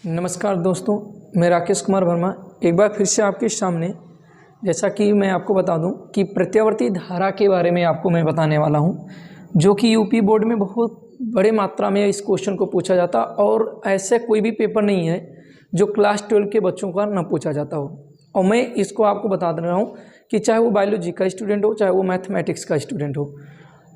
नमस्कार दोस्तों, मैं राकेश कुमार वर्मा एक बार फिर से आपके सामने, जैसा कि मैं आपको बता दूं कि प्रत्यावर्ती धारा के बारे में आपको मैं बताने वाला हूं, जो कि यूपी बोर्ड में बहुत बड़े मात्रा में इस क्वेश्चन को पूछा जाता और ऐसे कोई भी पेपर नहीं है जो क्लास 12 के बच्चों का ना पूछा जाता हो। और मैं इसको आपको बता दे रहा हूँ कि चाहे वो बायोलॉजी का स्टूडेंट हो, चाहे वो मैथमेटिक्स का स्टूडेंट हो,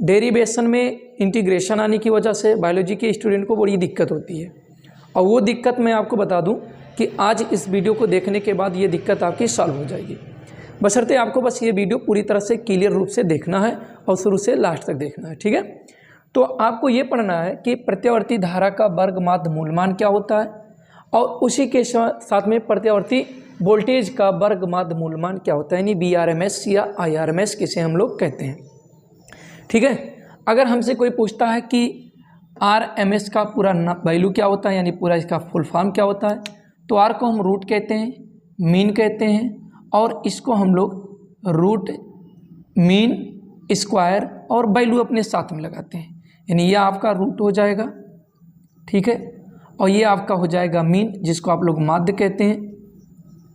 डेरिवेशन में इंटीग्रेशन आने की वजह से बायोलॉजी के स्टूडेंट को बड़ी दिक्कत होती है। और वो दिक्कत मैं आपको बता दूं कि आज इस वीडियो को देखने के बाद ये दिक्कत आपकी सॉल्व हो जाएगी। बशर्ते आपको बस ये वीडियो पूरी तरह से क्लियर रूप से देखना है और शुरू से लास्ट तक देखना है, ठीक है। तो आपको ये पढ़ना है कि प्रत्यावर्ती धारा का वर्ग माध्य मूलमान क्या होता है और उसी के साथ में प्रत्यावर्ती वोल्टेज का वर्ग माध्य मूलमान क्या होता है, यानी BRMS या IRMS किसे हम लोग कहते हैं, ठीक है। अगर हमसे कोई पूछता है कि RMS का पूरा वैल्यू क्या होता है, यानी पूरा इसका फुल फॉर्म क्या होता है, तो R को हम रूट कहते हैं, मीन कहते हैं, और इसको हम लोग रूट, मीन, स्क्वायर और वैल्यू अपने साथ में लगाते हैं, यानी ये आपका रूट हो जाएगा, ठीक है, और ये आपका हो जाएगा मीन, जिसको आप लोग माध्य कहते हैं,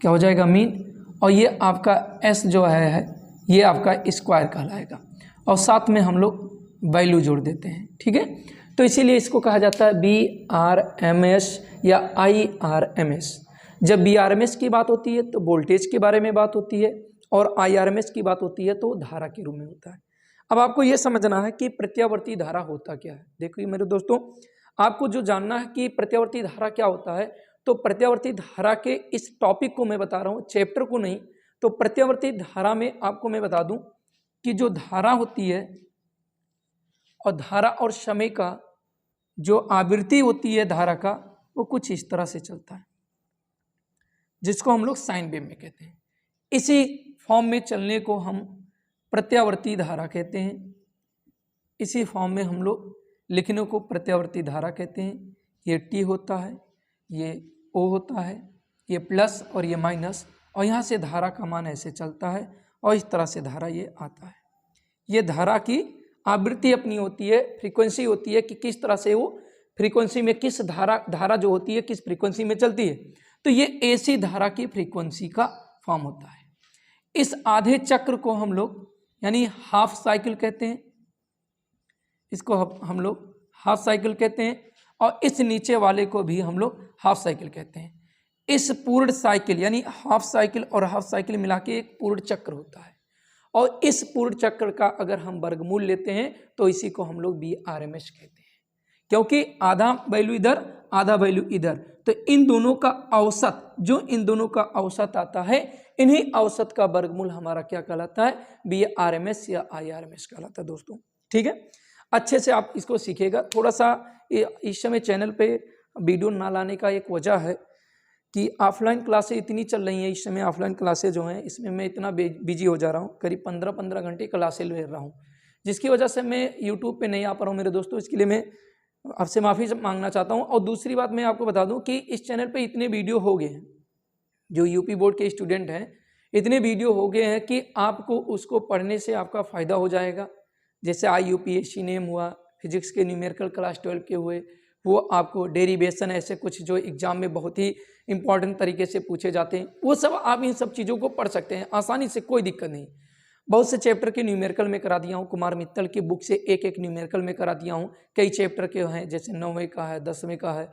क्या हो जाएगा मीन, और ये आपका S जो है ये आपका स्क्वायर कहलाएगा, और साथ में हम लोग वैल्यू जोड़ देते हैं, ठीक है। तो इसीलिए इसको कहा जाता है BRMS या IRMS। जब BRMS की बात होती है तो वोल्टेज के बारे में बात होती है, और IRMS की बात होती है तो धारा के रूप में होता है। अब आपको ये समझना है कि प्रत्यावर्ती धारा होता क्या है। देखिए मेरे दोस्तों, आपको जो जानना है कि प्रत्यावर्ती धारा क्या होता है, तो प्रत्यावर्ती धारा के इस टॉपिक को मैं बता रहा हूँ, चैप्टर को नहीं। तो प्रत्यावर्ती धारा में आपको मैं बता दूं कि जो धारा होती है और धारा और समय का जो आवृत्ति होती है धारा का, वो कुछ इस तरह से चलता है, जिसको हम लोग साइन वेव में कहते हैं। इसी फॉर्म में चलने को हम प्रत्यावर्ती धारा कहते हैं। इसी फॉर्म में हम लोग लिखने को प्रत्यावर्ती धारा कहते हैं। ये T होता है, ये O होता है, ये प्लस और ये माइनस, और यहाँ से धारा का मान ऐसे चलता है और इस तरह से धारा ये आता है। ये धारा की आवृत्ति अपनी होती है, फ्रीक्वेंसी होती है कि किस तरह से वो फ्रीक्वेंसी में किस धारा जो होती है किस फ्रीक्वेंसी में चलती है। तो ये AC धारा की फ्रीक्वेंसी का फॉर्म होता है। इस आधे चक्र को हम लोग यानी हाफ साइकिल कहते हैं, इसको हम लोग हाफ साइकिल कहते हैं, और इस नीचे वाले को भी हम लोग हाफ साइकिल कहते हैं। इस पूर्ण साइकिल यानी हाफ साइकिल और हाफ साइकिल मिला के एक पूर्ण चक्र होता है, और इस पूर्ण चक्र का अगर हम वर्गमूल लेते हैं तो इसी को हम लोग BRMS कहते हैं, क्योंकि आधा वैल्यू इधर आधा वैल्यू इधर, तो इन दोनों का औसत, जो इन दोनों का औसत आता है, इन्हीं औसत का वर्गमूल हमारा क्या कहलाता है, BRMS या IRMS कहलाता है दोस्तों, ठीक है। अच्छे से आप इसको सीखिएगा। थोड़ा सा इस समय चैनल पे वीडियो ना लाने का एक वजह है कि ऑफलाइन क्लासें इतनी चल रही हैं इस समय। ऑफलाइन क्लासें जो हैं इसमें मैं इतना बिजी हो जा रहा हूँ, करीब 15-15 घंटे क्लासें ले रहा हूँ, जिसकी वजह से मैं यूट्यूब पे नहीं आ पा रहा हूँ मेरे दोस्तों। इसके लिए मैं आपसे माफ़ी मांगना चाहता हूँ। और दूसरी बात मैं आपको बता दूँ कि इस चैनल पे इतने वीडियो हो गए हैं, जो यूपी बोर्ड के स्टूडेंट हैं, इतने वीडियो हो गए हैं कि आपको उसको पढ़ने से आपका फ़ायदा हो जाएगा। जैसे IUPAC नेम हुआ, फिजिक्स के न्यूमेरिकल क्लास 12 के हुए, वो आपको डेरिवेशन, ऐसे कुछ जो एग्जाम में बहुत ही इंपॉर्टेंट तरीके से पूछे जाते हैं, वो सब आप इन सब चीज़ों को पढ़ सकते हैं आसानी से, कोई दिक्कत नहीं। बहुत से चैप्टर के न्यूमेरिकल में करा दिया हूँ, कुमार मित्तल की बुक से एक एक न्यूमेरिकल में करा दिया हूँ। कई चैप्टर के हैं, जैसे 9वें का है, 10वें का है,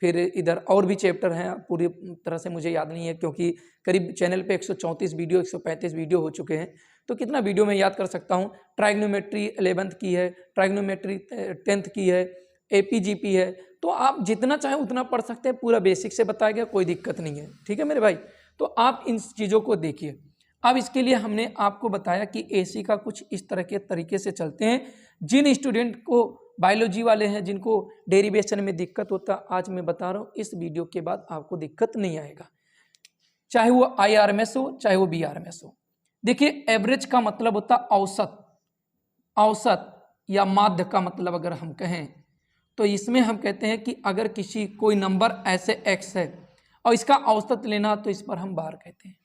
फिर इधर और भी चैप्टर हैं, पूरी तरह से मुझे याद नहीं है, क्योंकि करीब चैनल पे 134 वीडियो 135 वीडियो हो चुके हैं, तो कितना वीडियो मैं याद कर सकता हूँ। ट्राइग्नोमेट्री 11th की है, ट्राइग्नोमेट्री 10th की है, APGP है, तो आप जितना चाहें उतना पढ़ सकते हैं। पूरा बेसिक से बताया गया, कोई दिक्कत नहीं है, ठीक है मेरे भाई। तो आप इन चीज़ों को देखिए। अब इसके लिए हमने आपको बताया कि AC का कुछ इस तरह के तरीके से चलते हैं। जिन स्टूडेंट को बायोलॉजी वाले हैं, जिनको डेरिवेशन में दिक्कत होता, आज मैं बता रहा हूँ, इस वीडियो के बाद आपको दिक्कत नहीं आएगा, चाहे वो IRMS हो चाहे वो BRMS हो। देखिए, एवरेज का मतलब होता औसत, औसत या माध्य का मतलब अगर हम कहें तो इसमें हम कहते हैं कि अगर किसी कोई नंबर ऐसे x है और इसका औसत लेना, तो इस पर हम बार कहते हैं,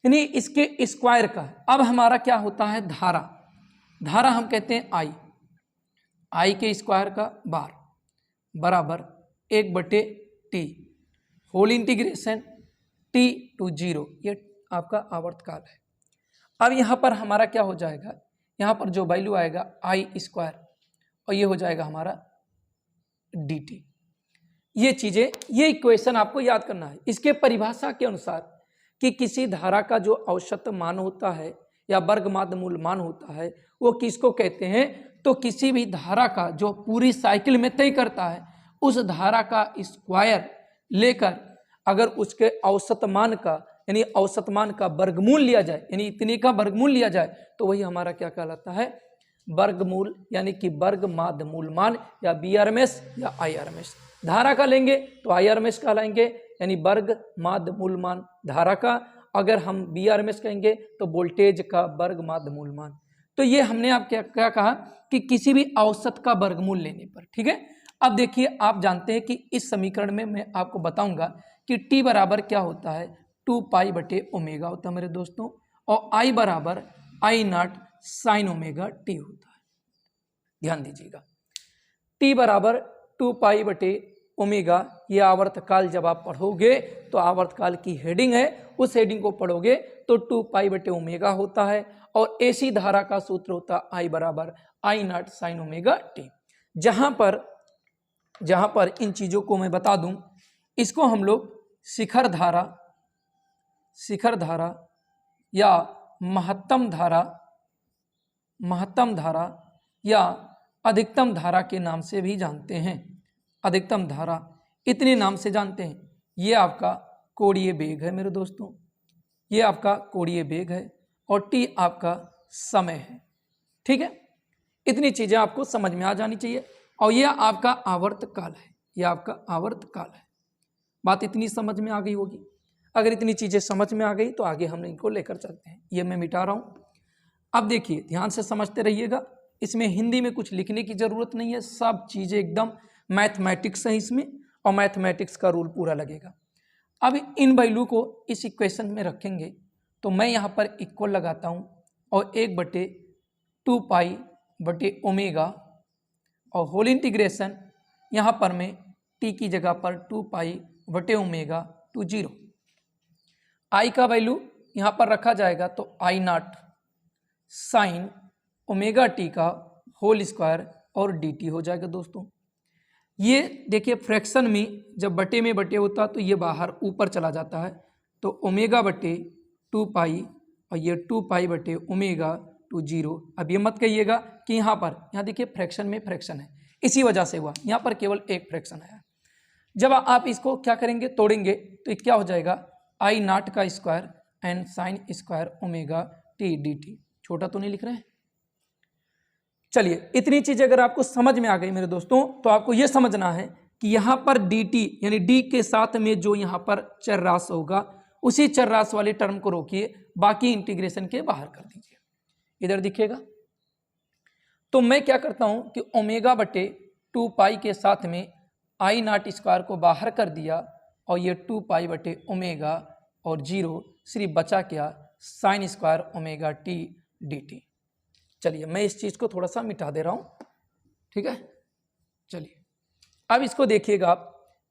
यानी इसके स्क्वायर का। अब हमारा क्या होता है, धारा, धारा हम कहते हैं I के स्क्वायर का बार बराबर 1/2 t, whole integration t to 0, ये आपका आवर्तकाल है। अब यहाँ पर हमारा क्या हो जाएगा, यहाँ पर जो वैल्यू आएगा आई स्क्वायर और ये हो जाएगा हमारा डी टी। ये चीज़ें, ये इक्वेशन आपको याद करना है। इसके परिभाषा के अनुसार कि किसी धारा का जो औसत मान होता है या वर्गमाद मूल मान होता है वो किसको कहते हैं, तो किसी भी धारा का जो पूरी साइकिल में तय करता है उस धारा का स्क्वायर लेकर अगर उसके औसत मान का यानी औसत मान का वर्गमूल लिया जाए, यानी इतने का वर्गमूल लिया जाए, तो वही हमारा क्या कहलाता है, वर्गमूल, यानी कि वर्गमाद मूल मान या बीआरएमएस या आईआरएमएस। धारा का लेंगे तो आईआरएमएस कहलाएंगे, यानी वर्गमाद मूल मान धारा का। अगर हम बीआरएमएस कहेंगे तो वोल्टेज का वर्गमाद मूल मान। तो ये हमने आप क्या कहा कि किसी भी औसत का वर्गमूल लेने पर, ठीक है। अब देखिए, आप जानते हैं कि इस समीकरण में मैं आपको बताऊंगा कि टी बराबर क्या होता है, 2 पाई बटे ओमेगा होता है मेरे दोस्तों, और आई बराबर आई नॉट साइन ओमेगा टी होता है। ध्यान दीजिएगा, टी बराबर 2 पाई बटे ओमेगा, ये आवर्तकाल जब आप पढ़ोगे तो आवर्तकाल की हेडिंग है, उस हेडिंग को पढ़ोगे तो 2 पाई बटे ओमेगा होता है, और एसी धारा का सूत्र होता है आई बराबर आई नॉट साइन ओमेगा टी। जहां पर इन चीजों को मैं बता दूं, इसको हम लोग शिखर धारा या महत्तम धारा या अधिकतम धारा के नाम से भी जानते हैं। अधिकतम धारा इतने नाम से जानते हैं। ये आपका कोणीय वेग है मेरे दोस्तों, ये आपका कोणीय वेग है, और टी आपका समय है, ठीक है। इतनी चीजें आपको समझ में आ जानी चाहिए, और यह आपका आवर्तकाल है, यह आपका आवर्तकाल है। बात इतनी समझ में आ गई होगी। अगर इतनी चीजें समझ में आ गई तो आगे हम इनको लेकर चलते हैं। ये मैं मिटा रहा हूं। अब देखिए, ध्यान से समझते रहिएगा, इसमें हिंदी में कुछ लिखने की जरूरत नहीं है, सब चीजें एकदम मैथमेटिक्स है इसमें, और मैथमेटिक्स का रूल पूरा लगेगा। अब इन वैल्यू को इस इक्वेशन में रखेंगे तो मैं यहाँ पर इक्वल लगाता हूँ, और 1/2 पाई बटे ओमेगा, और होल इंटीग्रेशन यहाँ पर मैं टी की जगह पर 2 पाई बटे ओमेगा टू 0। आई का वैल्यू यहाँ पर रखा जाएगा तो आई नॉट साइन ओमेगा टी का होल स्क्वायर और डी टी हो जाएगा दोस्तों। ये देखिए, फ्रैक्शन में जब बटे में बटे होता तो ये बाहर ऊपर चला जाता है, तो ओमेगा बटे 2 पाई, और ये 2 पाई बटे ओमेगा टू 0। अब ये मत कहिएगा कि यहाँ देखिए फ्रैक्शन में फ्रैक्शन है, इसी वजह से हुआ, यहाँ पर केवल एक फ्रैक्शन आया। जब आप इसको क्या करेंगे, तोड़ेंगे, तो क्या हो जाएगा, आई नॉट का square and sine square omega t d T. छोटा तो नहीं लिख रहे हैं। चलिए, इतनी चीजें अगर आपको समझ में आ गई मेरे दोस्तों, तो आपको यह समझना है कि यहाँ पर डी टी यानी डी के साथ में जो यहाँ पर चर राशि होगा, उसी चर राशि वाले टर्म को रोकिए, बाकी इंटीग्रेशन के बाहर कर दीजिए। इधर दिखेगा, तो मैं क्या करता हूं कि ओमेगा बटे 2 पाई के साथ में आई नॉट स्क्वायर को बाहर कर दिया, और ये 2 पाई बटे ओमेगा और 0, सिर्फ बचा क्या, sine square omega t d T. चलिए, मैं इस चीज़ को थोड़ा सा मिटा दे रहा हूँ, ठीक है। चलिए, अब इसको देखिएगा आप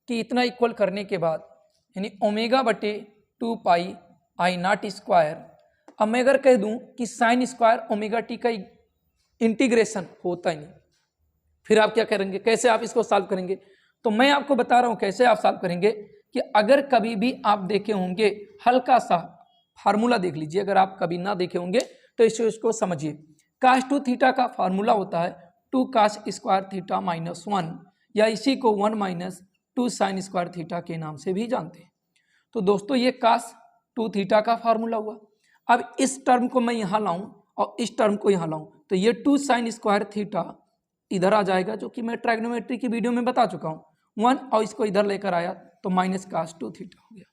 कि इतना इक्वल करने के बाद, यानी ओमेगा बटे 2 पाई आई नॉट स्क्वायर, अब मैं अगर कह दूं कि साइन स्क्वायर ओमेगा टी का इंटीग्रेशन होता ही नहीं, फिर आप क्या करेंगे, कैसे आप इसको सॉल्व करेंगे, तो मैं आपको बता रहा हूं कैसे आप सॉल्व करेंगे। कि अगर कभी भी आप देखे होंगे, हल्का सा फार्मूला देख लीजिए, अगर आप कभी ना देखे होंगे तो इसको समझिए। कास 2 थीटा का फार्मूला होता है 2 कास स्क्वायर थीटा माइनस 1, या इसी को 1 माइनस 2 साइन स्क्वायर थीटा के नाम से भी जानते हैं। तो दोस्तों, ये कास 2 थीटा का फार्मूला हुआ। अब इस टर्म को मैं यहाँ लाऊं और इस टर्म को यहाँ लाऊं, तो ये 2 साइन स्क्वायर थीटा इधर आ जाएगा, जो कि मैं ट्राइग्नोमेट्री की वीडियो में बता चुका हूँ 1, और इसको इधर लेकर आया तो माइनस कास 2 थीटा हो गया।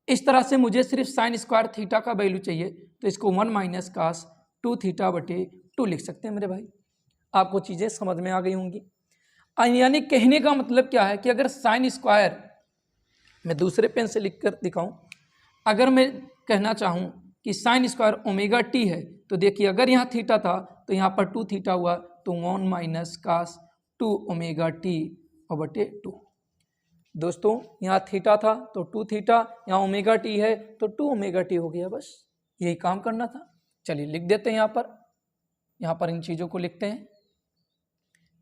इस तरह से मुझे सिर्फ साइन स्क्वायर थीटा का वैल्यू चाहिए, तो इसको 1 माइनस कास 2 थीटा बटे 2 लिख सकते हैं मेरे भाई। आपको चीज़ें समझ में आ गई होंगी। यानी कहने का मतलब क्या है कि अगर साइन स्क्वायर, मैं दूसरे पेन से लिख कर दिखाऊं, अगर मैं कहना चाहूं कि साइन स्क्वायर ओमेगा टी है, तो देखिए अगर यहाँ थीटा था तो यहाँ पर 2 थीटा हुआ, तो 1 माइनस कास 2 ओमेगा टी और बटे 2। दोस्तों यहाँ थीटा था तो 2 थीटा, यहाँ ओमेगा टी है तो 2 ओमेगा टी हो गया, बस यही काम करना था। चलिए लिख देते हैं यहाँ पर इन चीज़ों को लिखते हैं।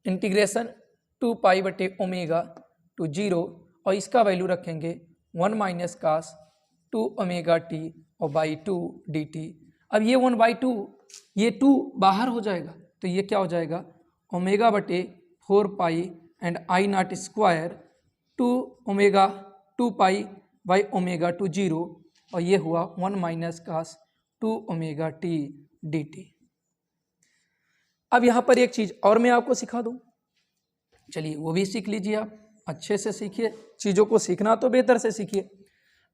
इंटीग्रेशन 2 पाई बटे ओमेगा टू 0 और इसका वैल्यू रखेंगे 1 माइनस कास 2 ओमेगा टी और बाई 2 डी टी। अब ये 1/2 ये 2 बाहर हो जाएगा तो ये क्या हो जाएगा ओमेगा बटे 4 pi and I naught square 2 omega 2 pi by omega to 0 और ये हुआ 1 minus cos 2 omega t d t. अब यहाँ पर एक चीज़ और मैं आपको सिखा दूँ, चलिए वो भी सीख लीजिए। आप अच्छे से सीखिए, चीज़ों को सीखना तो बेहतर से सीखिए।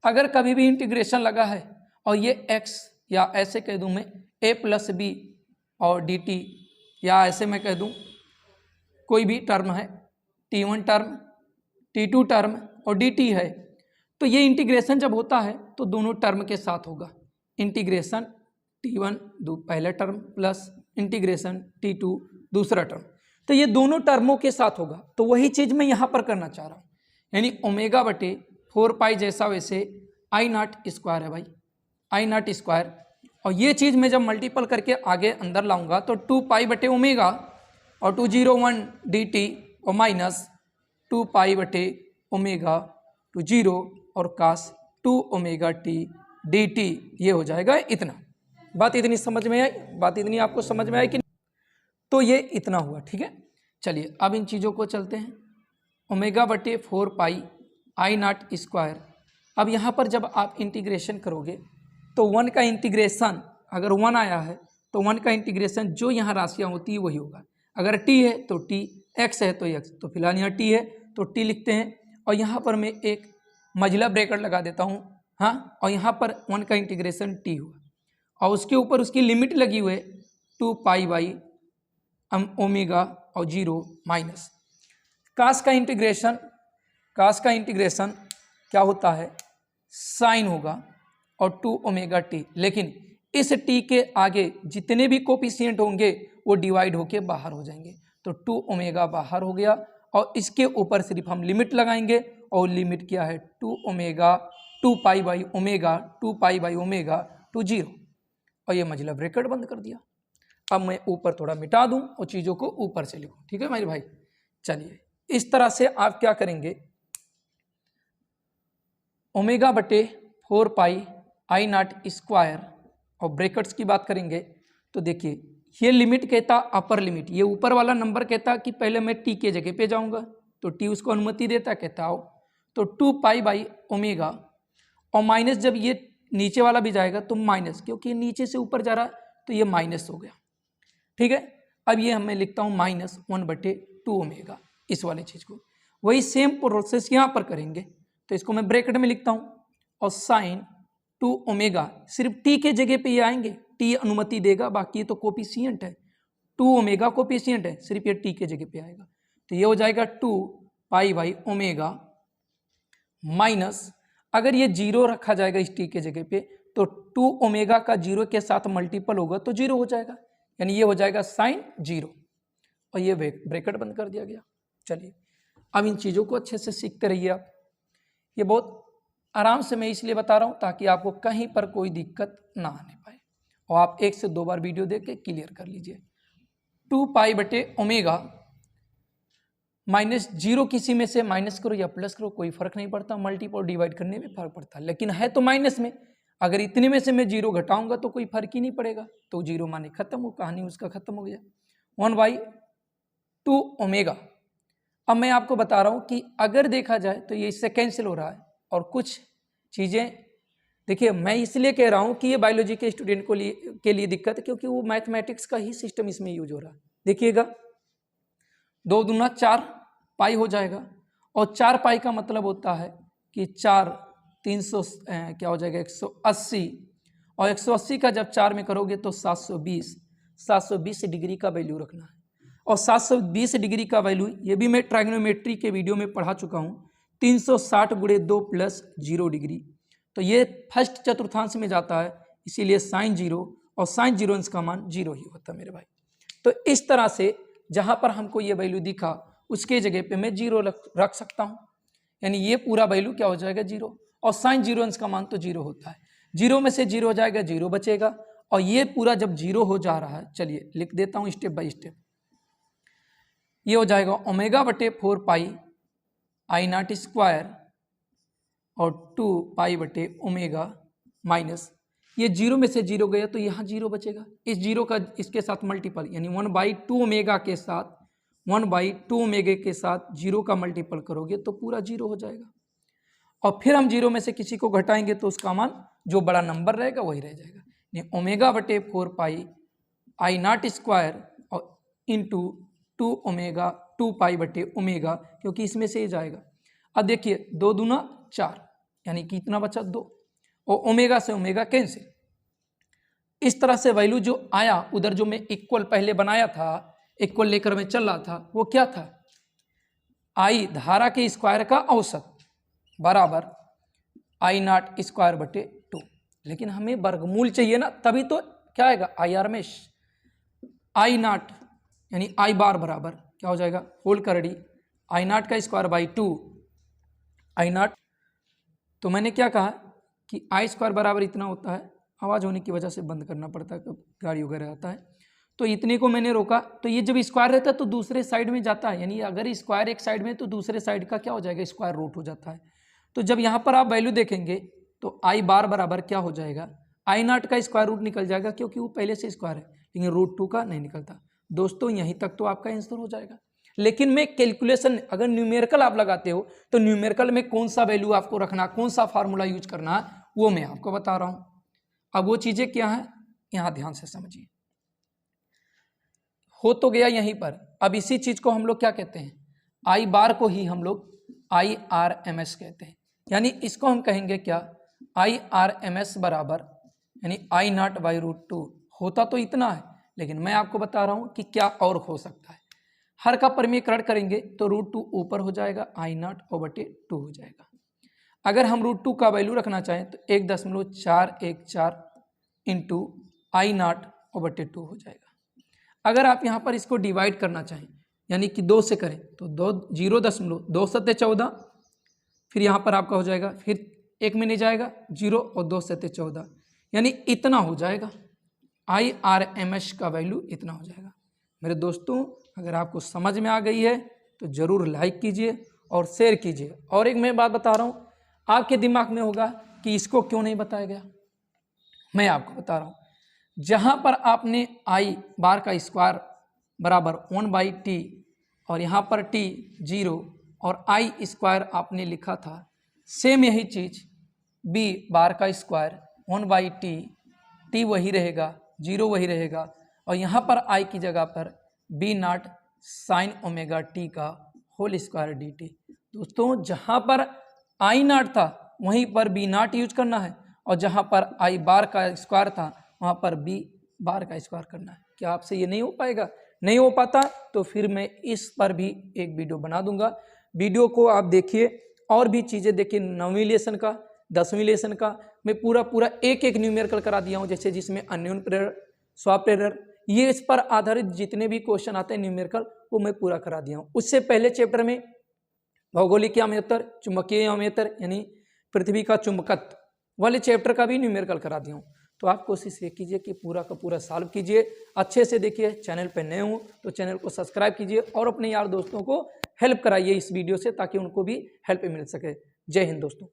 अगर कभी भी इंटीग्रेशन लगा है और ये x या ऐसे कह दूँ मैं a प्लस बी और डी टी, या ऐसे मैं कह दूँ कोई भी टर्म है t1 टर्म t2 टर्म और dt है, तो ये इंटीग्रेशन जब होता है तो दोनों टर्म के साथ होगा। इंटीग्रेशन t1 पहला टर्म प्लस इंटीग्रेशन t2 दूसरा टर्म, तो ये दोनों टर्मों के साथ होगा। तो वही चीज़ मैं यहाँ पर करना चाह रहा हूँ, यानी ओमेगा बटे 4 पाई जैसा वैसे आई नॉट स्क्वायर है भाई, आई नॉट स्क्वायर, और ये चीज़ मैं जब मल्टीपल करके आगे अंदर लाऊंगा तो 2 पाई बटे ओमेगा और 201 डी टी और माइनस 2 पाई बटे ओमेगा टू 0 और कास 2 ओमेगा टी डी टी, ये हो जाएगा इतना। बात इतनी समझ में आई? बात इतनी आपको समझ में आई कि? तो ये इतना हुआ, ठीक है। चलिए अब इन चीज़ों को चलते हैं। ओमेगा बटे 4 पाई आई नॉट स्क्वायर, अब यहाँ पर जब आप इंटीग्रेशन करोगे तो 1 का इंटीग्रेशन अगर 1 आया है तो 1 का इंटीग्रेशन जो यहाँ राशियाँ होती है वही होगा। अगर t है तो t, x है तो x, तो फिलहाल यहाँ t है तो t लिखते हैं और यहाँ पर मैं एक मझला ब्रैकेट लगा देता हूँ, हाँ, और यहाँ पर 1 का इंटीग्रेशन t हुआ और उसके ऊपर उसकी लिमिट लगी हुई है 2 पाई बाई ओमेगा और 0 माइनस कास का इंटीग्रेशन, कास का इंटीग्रेशन क्या होता है साइन होगा और 2 ओमेगा टी, लेकिन इस t के आगे जितने भी कोफिशिएंट होंगे वो डिवाइड होके बाहर हो जाएंगे, तो 2 ओमेगा बाहर हो गया और इसके ऊपर सिर्फ हम लिमिट लगाएंगे और लिमिट क्या है 2 omega 2 pi by omega 2 pi by omega to 0 और ये मझला ब्रैकेट बंद कर दिया। अब मैं ऊपर थोड़ा मिटा दूं और चीज़ों को ऊपर से लिखूं, ठीक है मेरे भाई। चलिए इस तरह से आप क्या करेंगे, ओमेगा बटे 4 पाई आई नॉट स्क्वायर और ब्रैकेट्स की बात करेंगे तो देखिए ये लिमिट कहता अपर लिमिट, ये ऊपर वाला नंबर कहता कि पहले मैं टी के जगह पे जाऊंगा तो टी उसको अनुमति देता, कहता आओ तो 2 पाई बाई ओमेगा और माइनस जब ये नीचे वाला भी जाएगा तो माइनस, क्योंकि नीचे से ऊपर जा रहा है तो ये माइनस हो गया, ठीक है। अब ये मैं लिखता हूँ -1 बटे 2 ओमेगा, इस वाले चीज़ को वही सेम प्रोसेस यहाँ पर करेंगे तो इसको मैं ब्रैकेट में लिखता हूँ और साइन 2 ओमेगा सिर्फ टी के जगह पे ये आएंगे, टी अनुमति देगा, बाकी ये तो कोफिशिएंट है 2 ओमेगा कोफिशिएंट है, सिर्फ ये टी के जगह पे आएगा तो ये हो जाएगा 2 पाई बाई ओमेगा माइनस, अगर ये 0 रखा जाएगा इस टी के जगह पे तो 2 ओमेगा का 0 के साथ मल्टीपल होगा तो 0 हो जाएगा, यानी ये हो जाएगा साइन 0 और ये ब्रैकेट बंद कर दिया गया। चलिए अब इन चीज़ों को अच्छे से सीखते रहिए आप, ये बहुत आराम से मैं इसलिए बता रहा हूँ ताकि आपको कहीं पर कोई दिक्कत ना आने पाए और आप 1 से 2 बार वीडियो देख के क्लियर कर लीजिए। 2 पाई बटे ओमेगा -0 किसी में से माइनस करो या प्लस करो कोई फर्क नहीं पड़ता, मल्टीपल डिवाइड करने में फर्क पड़ता है, लेकिन है तो माइनस में, अगर इतने में से मैं 0 घटाऊंगा तो कोई फर्क ही नहीं पड़ेगा, तो 0 माने खत्म हो, कहानी उसका खत्म हो गया। 1/2 ओमेगा। अब मैं आपको बता रहा हूँ कि अगर देखा जाए तो ये इससे कैंसिल हो रहा है और कुछ चीज़ें देखिए मैं इसलिए कह रहा हूँ कि ये बायोलॉजी के स्टूडेंट को के लिए दिक्कत है क्योंकि वो मैथमेटिक्स का ही सिस्टम इसमें यूज हो रहा है। देखिएगा 2 दूना 4 पाई हो जाएगा और 4 पाई का मतलब होता है कि 4 300 क्या हो जाएगा 180 और 180 का जब 4 में करोगे तो 720 डिग्री का वैल्यू रखना है और 720 डिग्री का वैल्यू ये भी मैं ट्राइगोनोमेट्री के वीडियो में पढ़ा चुका हूँ 360 गुणे 2 प्लस 0 डिग्री, तो ये फर्स्ट चतुर्थांश में जाता है इसीलिए साइन 0 और साइन 0 इसका मान 0 ही होता है मेरे भाई। तो इस तरह से जहाँ पर हमको ये वैल्यू दिखा उसके जगह पे मैं 0 रख सकता हूँ, यानी ये पूरा वैल्यू क्या हो जाएगा 0, और साइन 0 अंश का मान तो 0 होता है, 0 में से 0 हो जाएगा 0 बचेगा, और ये पूरा जब 0 हो जा रहा है, चलिए लिख देता हूँ स्टेप बाय स्टेप। ये हो जाएगा ओमेगा बटे 4 पाई आई नॉट स्क्वायर और 2 पाई बटे ओमेगा माइनस, ये 0 में से 0 गया तो यहाँ 0 बचेगा, इस 0 का इसके साथ मल्टीपल यानी 1/2 ओमेगा के साथ 1/2 ओमेगा के साथ 0 का मल्टीपल करोगे तो पूरा 0 हो जाएगा, और फिर हम 0 में से किसी को घटाएंगे तो उसका मान जो बड़ा नंबर रहेगा वही रह जाएगा। यानी ओमेगा बटे 4 पाई आई नॉट स्क्वायर और इंटू 2 पाई बटे ओमेगा, क्योंकि इसमें से ही जाएगा। अब देखिए 2 दूना 4 यानी कि इतना बचा 2, और ओमेगा से ओमेगा कैंसिल। इस तरह से वैल्यू जो आया उधर जो मैं इक्वल पहले बनाया था, इक्वल लेकर मैं चल रहा था, वो क्या था, आई धारा के स्क्वायर का औसत बराबर आई नॉट स्क्वायर बटे 2, लेकिन हमें वर्गमूल चाहिए ना, तभी तो क्या आएगा आई आरएमएस, आई नॉट यानी आई बार बराबर क्या हो जाएगा होल कर डी आई नॉट का स्क्वायर बाई 2 आई नॉट। तो मैंने क्या कहा कि आई स्क्वायर बराबर इतना होता है, आवाज़ होने की वजह से बंद करना पड़ता है, कब गाड़ी वगैरह आता है, तो इतने को मैंने रोका। तो ये जब स्क्वायर रहता है तो दूसरे साइड में जाता है, यानी अगर स्क्वायर एक साइड में तो दूसरे साइड का क्या हो जाएगा स्क्वायर रूट हो जाता है। तो जब यहाँ पर आप वैल्यू देखेंगे तो आई बार बराबर क्या हो जाएगा, आई नॉट का स्क्वायर रूट निकल जाएगा, क्योंकि वो पहले से स्क्वायर है, लेकिन रूट 2 का नहीं निकलता। दोस्तों यहीं तक तो आपका आंसर हो जाएगा, लेकिन मैं कैलकुलेशन अगर न्यूमेरिकल आप लगाते हो तो न्यूमेरिकल में कौन सा वैल्यू आपको रखना, कौन सा फार्मूला यूज करना, वो मैं आपको बता रहा हूँ। अब वो चीज़ें क्या हैं यहाँ ध्यान से समझिए। हो तो गया यहीं पर, अब इसी चीज़ को हम लोग क्या कहते हैं, आई बार को ही हम लोग आई आर एम एस कहते हैं, यानी इसको हम कहेंगे क्या आई आर एम एस बराबर यानी आई नॉट बाई रूट 2। होता तो इतना है, लेकिन मैं आपको बता रहा हूँ कि क्या और हो सकता है। हर का परिमीकरण करेंगे तो रूट 2 ऊपर हो जाएगा, आई नॉट और बटे 2 हो जाएगा। अगर हम रूट 2 का वैल्यू रखना चाहें तो 1.414 इंटू आई नॉट और बटे 2 हो जाएगा। अगर आप यहाँ पर इसको डिवाइड करना चाहें यानी कि 2 से करें तो 0.2 सत्ते 14, फिर यहाँ पर आपका हो जाएगा, फिर 1 में नहीं जाएगा 0 और 2 सत्ते 14, यानी इतना हो जाएगा। आई आर एम एस का वैल्यू इतना हो जाएगा। मेरे दोस्तों अगर आपको समझ में आ गई है तो ज़रूर लाइक कीजिए और शेयर कीजिए। और एक मैं बात बता रहा हूँ, आपके दिमाग में होगा कि इसको क्यों नहीं बताया गया, मैं आपको बता रहा हूँ। जहाँ पर आपने आई बार का स्क्वायर बराबर 1/t और यहाँ पर t 0 और आई स्क्वायर आपने लिखा था, सेम यही चीज़ b बार का स्क्वायर 1/t, t वही रहेगा, 0 वही रहेगा, और यहाँ पर i की जगह पर b not sine omega t का होल स्क्वायर dt। दोस्तों जहाँ पर आई नॉट था वहीं पर b नॉट यूज करना है, और जहाँ पर आई बार का स्क्वायर था वहाँ पर b बार का स्क्वायर करना है। क्या आपसे ये नहीं हो पाएगा? नहीं हो पाता तो फिर मैं इस पर भी एक वीडियो बना दूंगा, वीडियो को आप देखिए और भी चीज़ें देखिए। 9वीं लेसन का, 10वीं लेसन का मैं पूरा एक न्यूमेरिकल करा दिया हूँ, जैसे जिसमें अन्योन प्रेरर, स्वप्रेरर, ये इस पर आधारित जितने भी क्वेश्चन आते हैं न्यूमेरिकल वो मैं पूरा करा दिया हूँ। उससे पहले चैप्टर में भौगोलिक अम्यतर, चुंबकीय अम्यतर यानी पृथ्वी का चुंबकत्व वाले चैप्टर का भी न्यूमेरिकल करा दिया हूँ। तो आप कोशिश ये कीजिए कि पूरा का पूरा सॉल्व कीजिए, अच्छे से देखिए। चैनल पर नए हो तो चैनल को सब्सक्राइब कीजिए और अपने यार दोस्तों को हेल्प कराइए इस वीडियो से, ताकि उनको भी हेल्प मिल सके। जय हिंद दोस्तों।